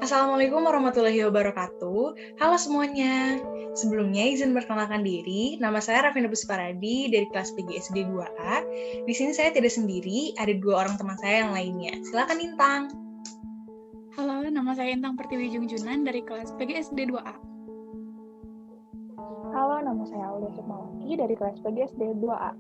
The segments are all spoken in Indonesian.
Assalamualaikum warahmatullahi wabarakatuh. Halo semuanya. Sebelumnya izin perkenalkan diri. Nama saya Rafina Busparadi dari kelas PGSD 2A. Di sini saya tidak sendiri, ada dua orang teman saya yang lainnya. Silakan Intang. Halo, nama saya Intang Pertiwi Jungjunan dari kelas PGSD 2A. Halo, nama saya Aulia Sukmawati dari kelas PGSD 2A.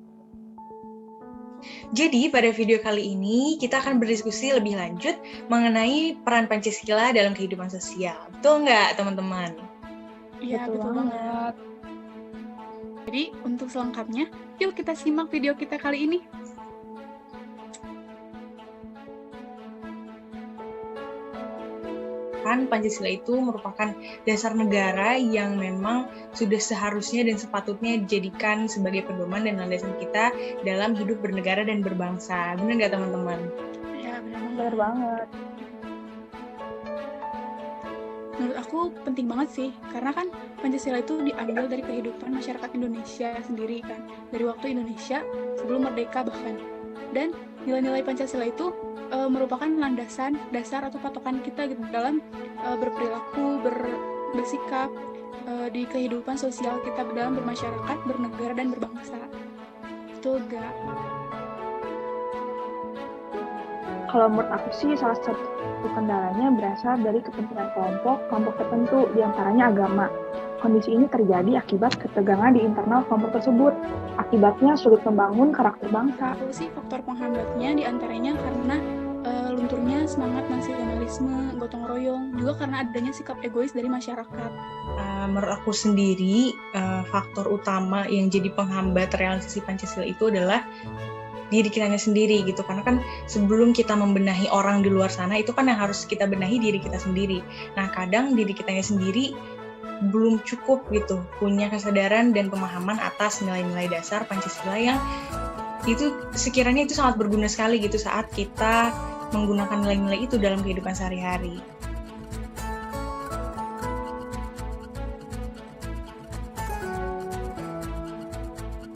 Jadi, pada video kali ini kita akan berdiskusi lebih lanjut mengenai peran Pancasila dalam kehidupan sosial. Betul nggak, teman-teman? Iya, betul banget. Jadi, untuk selengkapnya, yuk kita simak video kita kali ini. Pancasila itu merupakan dasar negara yang memang sudah seharusnya dan sepatutnya dijadikan sebagai pedoman dan landasan kita dalam hidup bernegara dan berbangsa. Benar nggak, teman-teman? Ya, benar banget. Menurut aku penting banget sih, karena kan Pancasila itu diambil dari kehidupan masyarakat Indonesia sendiri kan, dari waktu Indonesia sebelum merdeka bahkan. Dan nilai-nilai Pancasila itu merupakan landasan, dasar atau patokan kita gitu dalam berperilaku, bersikap di kehidupan sosial kita dalam bermasyarakat, bernegara, dan berbangsa. Betul gak? Kalau menurut aku sih salah satu kendalanya berasal dari kepentingan kelompok tertentu, diantaranya agama. Kondisi ini terjadi akibat ketegangan di internal kelompok tersebut. Akibatnya sulit membangun karakter bangsa. Aku sih faktor penghambatnya diantaranya karena lunturnya semangat nasionalisme, gotong royong, juga karena adanya sikap egois dari masyarakat. Menurut aku sendiri, faktor utama yang jadi penghambat realisasi Pancasila itu adalah diri kitanya sendiri gitu, karena kan sebelum kita membenahi orang di luar sana itu kan yang harus kita benahi diri kita sendiri. Nah, kadang diri kitanya sendiri belum cukup gitu punya kesadaran dan pemahaman atas nilai-nilai dasar Pancasila yang itu sekiranya itu sangat berguna sekali gitu saat kita menggunakan nilai-nilai itu dalam kehidupan sehari-hari.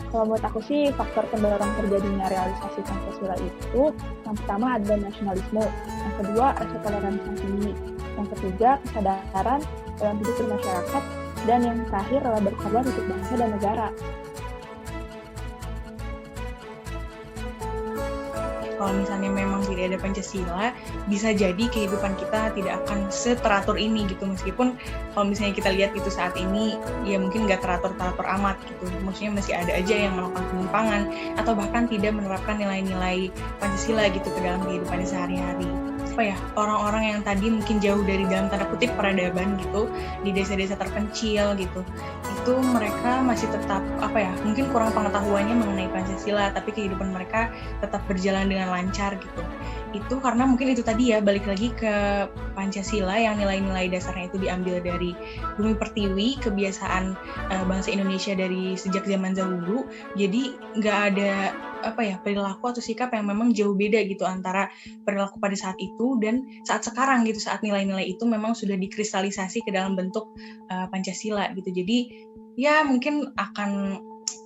Kalau menurut aku sih faktor pendorong terjadinya realisasi Pancasila itu yang pertama ada nasionalisme, yang kedua rasa toleransi yang tinggi, yang ketiga kesadaran dalam hidup bermasyarakat, dan yang terakhir rela berkorban untuk bangsa dan negara. Kalau misalnya memang tidak ada Pancasila, bisa jadi kehidupan kita tidak akan seteratur ini gitu. Meskipun kalau misalnya kita lihat itu saat ini, ya mungkin nggak teratur-teratur amat gitu. Maksudnya masih ada aja yang melakukan penyimpangan atau bahkan tidak menerapkan nilai-nilai Pancasila gitu ke dalam kehidupannya sehari-hari. Orang-orang yang tadi mungkin jauh dari dalam tanda kutip peradaban gitu, di desa-desa terpencil gitu, itu mereka masih tetap mungkin kurang pengetahuannya mengenai Pancasila, tapi kehidupan mereka tetap berjalan dengan lancar gitu. Itu karena mungkin itu tadi ya, balik lagi ke Pancasila yang nilai-nilai dasarnya itu diambil dari bumi pertiwi, kebiasaan bangsa Indonesia dari sejak zaman dahulu. Jadi nggak ada perilaku atau sikap yang memang jauh beda gitu antara perilaku pada saat itu dan saat sekarang gitu, saat nilai-nilai itu memang sudah dikristalisasi ke dalam bentuk Pancasila gitu. Jadi ya mungkin akan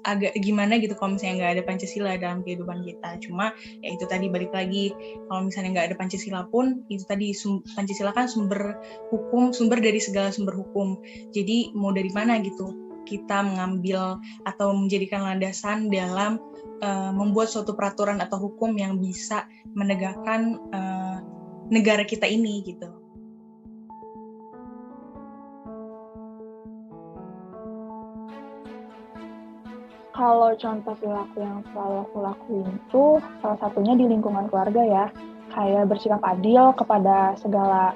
agak gimana gitu kalau misalnya nggak ada Pancasila dalam kehidupan kita. Cuma ya itu tadi, balik lagi, kalau misalnya nggak ada Pancasila pun itu tadi, Pancasila kan sumber hukum, sumber dari segala sumber hukum. Jadi mau dari mana gitu kita mengambil atau menjadikan landasan dalam membuat suatu peraturan atau hukum yang bisa menegakkan negara kita ini gitu. Kalau contoh perilaku yang selalu aku lakuin itu salah satunya di lingkungan keluarga ya, kayak bersikap adil kepada segala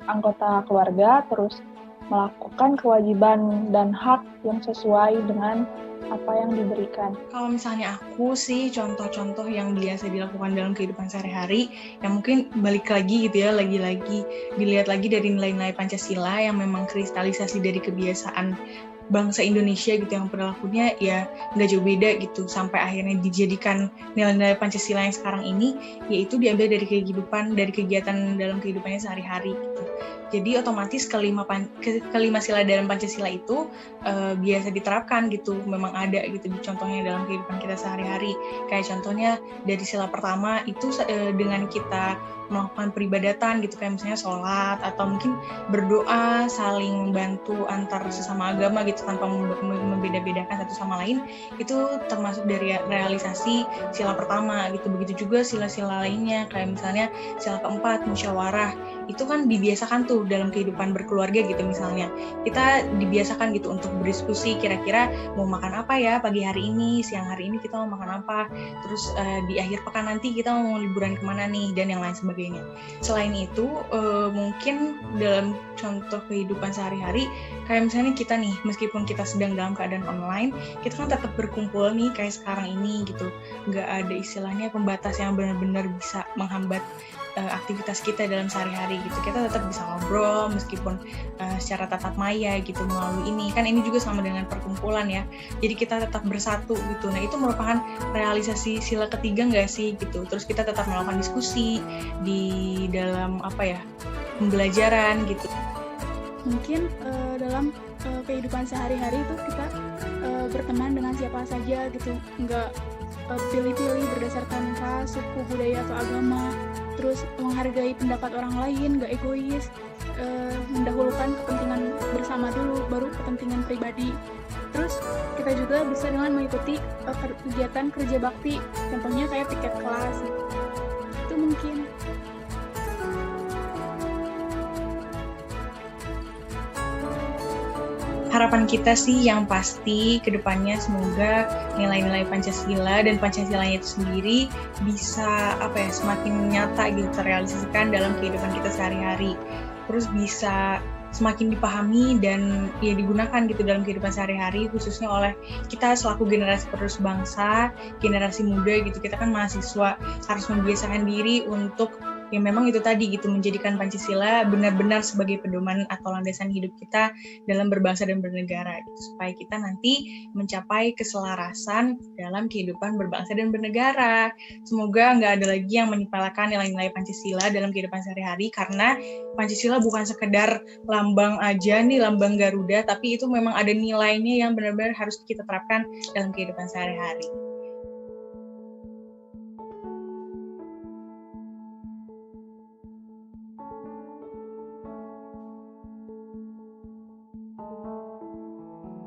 anggota keluarga, terus melakukan kewajiban dan hak yang sesuai dengan apa yang diberikan. Kalau misalnya aku sih, contoh-contoh yang biasa dilakukan dalam kehidupan sehari-hari, yang mungkin balik lagi gitu ya, lagi-lagi dilihat lagi dari nilai-nilai Pancasila yang memang kristalisasi dari kebiasaan bangsa Indonesia gitu yang perilakunya ya nggak jauh beda gitu sampai akhirnya dijadikan nilai-nilai Pancasila yang sekarang ini, yaitu diambil dari kehidupan, dari kegiatan dalam kehidupannya sehari-hari gitu. Jadi otomatis kelima sila dalam Pancasila itu biasa diterapkan gitu, memang ada gitu contohnya dalam kehidupan kita sehari-hari. Kayak contohnya dari sila pertama itu dengan kita melakukan peribadatan gitu, kayak misalnya sholat atau mungkin berdoa, saling membantu antar sesama agama gitu tanpa membeda-bedakan satu sama lain, itu termasuk dari realisasi sila pertama gitu. Begitu juga sila-sila lainnya, kayak misalnya sila keempat musyawarah, itu kan dibiasakan tuh dalam kehidupan berkeluarga gitu. Misalnya kita dibiasakan gitu untuk berdiskusi kira-kira mau makan apa ya pagi hari ini, siang hari ini kita mau makan apa, terus di akhir pekan nanti kita mau liburan kemana nih, dan yang lain sebagainya. Selain itu mungkin dalam contoh kehidupan sehari-hari, kayak misalnya kita nih, meskipun kita sedang dalam keadaan online, kita kan tetap berkumpul nih kayak sekarang ini gitu, nggak ada istilahnya pembatas yang benar-benar bisa menghambat aktivitas kita dalam sehari-hari gitu. Kita tetap bisa ngobrol meskipun secara tatap maya gitu melalui ini. Kan ini juga sama dengan perkumpulan ya. Jadi kita tetap bersatu gitu. Nah, itu merupakan realisasi sila ketiga nggak sih gitu. Terus kita tetap melakukan diskusi di dalam pembelajaran gitu. Mungkin dalam kehidupan sehari-hari itu kita berteman dengan siapa saja gitu, nggak pilih-pilih berdasarkan ras, suku, budaya, atau agama. Terus menghargai pendapat orang lain, nggak egois, mendahulukan kepentingan bersama dulu, baru kepentingan pribadi. Terus kita juga bisa dengan mengikuti kegiatan kerja bakti, contohnya kayak piket kelas. Itu mungkin. Harapan kita sih yang pasti ke depannya semoga nilai-nilai Pancasila dan Pancasilanya itu sendiri bisa semakin nyata gitu terrealisasikan dalam kehidupan kita sehari-hari. Terus bisa semakin dipahami dan ya digunakan gitu dalam kehidupan sehari-hari, khususnya oleh kita selaku generasi penerus bangsa, generasi muda gitu. Kita kan mahasiswa, harus membiasakan diri untuk ya memang itu tadi gitu, menjadikan Pancasila benar-benar sebagai pedoman atau landasan hidup kita dalam berbangsa dan bernegara gitu, supaya kita nanti mencapai keselarasan dalam kehidupan berbangsa dan bernegara. Semoga nggak ada lagi yang menyepelekan nilai-nilai Pancasila dalam kehidupan sehari-hari, karena Pancasila bukan sekedar lambang aja nih, lambang Garuda, tapi itu memang ada nilainya yang benar-benar harus kita terapkan dalam kehidupan sehari-hari.